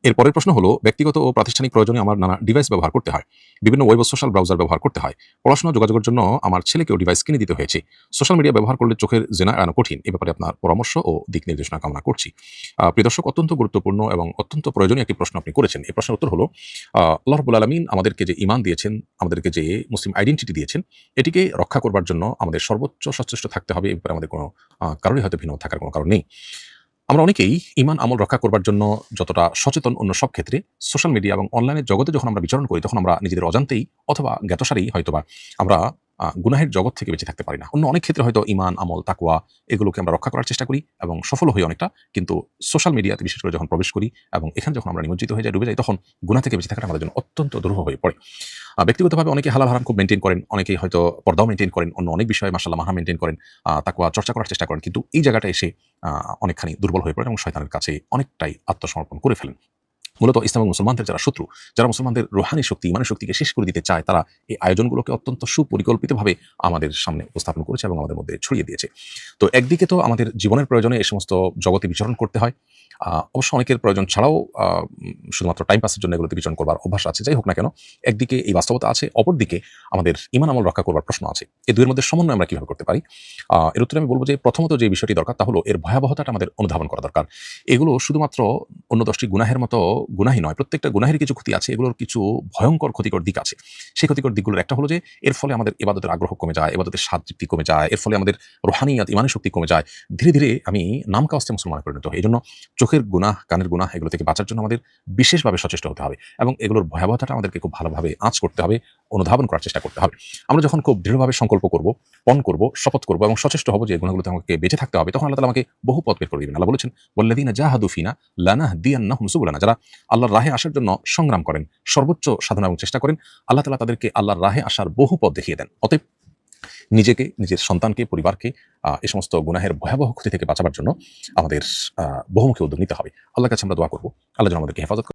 এর পরের প্রশ্ন হলো, ব্যক্তিগত ও প্রাতিষ্ঠানিক প্রয়োজনে আমার নানা ডিভাইস ব্যবহার করতে হয়। বিভিন্ন ওয়েব ও সোশ্যাল ব্রাউজার ব্যবহার করতে হয়। পড়াশোনা যোগাযোগের জন্য আমার ছেলেকেও ডিভাইস কিনে দিতে হয়েছে। সোশ্যাল মিডিয়া ব্যবহার করলে চোখের জেনা এড়ানো কঠিন। এ ব্যাপারে আপনার পরামর্শ ও দিক নির্দেশনা কামনা করছি। প্রিয় দর্শক, অত্যন্ত গুরুত্বপূর্ণ এবং অত্যন্ত প্রয়োজনীয় একটি প্রশ্ন আপনি করেছেন। এই প্রশ্নের উত্তর হলো, আল্লাহ রাব্বুল আলামিন আমাদেরকে যে ঈমান দিয়েছেন, আমাদেরকে যে মুসলিম আইডেন্টিটি দিয়েছেন, এটিকে রক্ষা করবার জন্য আমাদের সর্বোচ্চ সচেষ্ট থাকতে হবে। এ ব্যাপারে আমাদের কোনো কারোরই হয়তো ভিন্ন থাকার কোনো কারণ নেই। আমরা অনেকেই ঈমান আমল রক্ষা করবার জন্য যতটা সচেতন অন্য সব ক্ষেত্রে, সোশ্যাল মিডিয়া এবং অনলাইনের জগতে যখন আমরা বিচরণ করি, তখন আমরা নিজেদের অজান্তেই অথবা জ্ঞাতসারেই হয়তোবা আমরা গুনাহের জগৎ থেকে বেঁচে থাকতে পারি না। অন্য অনেক ক্ষেত্রে হয়তো ঈমান, আমল, তাকওয়া এগুলোকে আমরা রক্ষা করার চেষ্টা করি এবং সফল হই অনেকটা। কিন্তু সোশ্যাল মিডিয়াতে বিশেষ করে যখন প্রবেশ করি এবং এখানে যখন আমরা নিমজ্জিত হয়ে যাই, ডুবে যাই, তখন গুনাহ থেকে বেঁচে থাকাটা আমাদের জন্য অত্যন্ত দুরূহ হয়ে পড়ে। ব্যক্তিগতভাবে অনেকে হালাল হারাম খুব মেইনটেইন করেন, অনেকেই হয়তো পর্দাও মেইনটেইন করেন, অন্য অনেক বিষয়ে মাশাআল্লাহ মাহা মেইনটেইন করেন, তাকওয়া চর্চা করার চেষ্টা করেন। কিন্তু এই জায়গাটা এসে অনেকখানি দুর্বল হয়ে পড়েন এবং শয়তানের কাছে অনেকটাই আত্মসমর্পণ করে ফেলেন। মূলত ইসলাম এবং মুসলমানদের যারা শত্রু, যারা মুসলমানদের রুহানি শক্তি, ইমানের শক্তিকে শেষ করে দিতে চায়, তারা এই আয়োজনগুলোকে অত্যন্ত সুপরিকল্পিতভাবে আমাদের সামনে উপস্থাপন করেছে এবং আমাদের মধ্যে ছড়িয়ে দিয়েছে। তো একদিকে তো আমাদের জীবনের প্রয়োজনে এই সমস্ত জগতে বিচরণ করতে হয়। অবশ্য অনেকের প্রয়োজন ছাড়াও শুধুমাত্র টাইম পাসের জন্য এগুলোতে বিচরণ করবার অভ্যাস আছে। যাই হোক না কেন, একদিকে এই বাস্তবতা আছে, অপরদিকে আমাদের ঈমান আমল রক্ষা করবার প্রশ্ন আছে। এই দুইয়ের মধ্যে সমন্বয় আমরা কিভাবে করতে পারি? এর উত্তরে আমি বলব যে, প্রথমত যে বিষয়টি দরকার তা হলো এর ভয়াবহতাটা আমাদের অনুধাবন করা দরকার। এগুলো শুধুমাত্র অন্য ১০টি গুনাহের মতো গুনাহই নয়। প্রত্যেকটা গুনাহের কিছু ক্ষতি আছে, এগুলোর কিছু ভয়ঙ্কর ক্ষতিকর দিক আছে। সেই ক্ষতিকর দিকগুলোর একটা হলো যে, এর ফলে আমাদের ইবাদতের আগ্রহ কমে যায়, ইবাদতের স্বাদ তৃপ্তি কমে যায়, এর ফলে আমাদের রুহানিয়াত, ইমানের শক্তি কমে যায়। ধীরে, ধীরে আমি নামকাওয়াস্তে মুসলমানে পরিণত হই। এজন্য চোখের গুনাহ, কানের গুনাহ এগুলো থেকে বাঁচার জন্য আমাদের বিশেষভাবে সচেষ্ট হতে হবে এবং এগুলোর ভয়াবহতাটা আমাদেরকে খুব ভালোভাবে আঁচ করতে হবে, অনুধাবন করার চেষ্টা করতে হবে। আমরা যখন খুব দৃঢ়ভাবে সংকল্প করব, পণ করব, শপথ করব এবং সচেষ্ট হব যে এই গুনাহগুলোতে আমাকে বেঁচে থাকতে হবে, তখন আল্লাহ তাআলা আমাকে বহু পথ বের করে দিবেন। আল্লাহ বলেছেন, ওয়াল্লাযীনা জাহাদু ফিনা লানাহদিয়ান্নাহুম সুবুলানা। যারা আল্লাহর রাহে আসার জন্য সংগ্রাম করেন, সর্বোচ্চ সাধনা এবং চেষ্টা করেন, আল্লাহ তাআলা তাদেরকে আল্লাহর রাহে আসার বহু পথ দেখিয়ে দেন। অতএব নিজেকে, নিজের সন্তানকে, পরিবারকে এই সমস্ত গুনাহের ভয়াবহ ক্ষতি থেকে বাঁচাবার জন্য আমাদের বহুমুখী উদ্যোগ নিতে হবে। আল্লাহর কাছে আমরা দোয়া করব, আল্লাহ যেন আমাদেরকে হেফাজত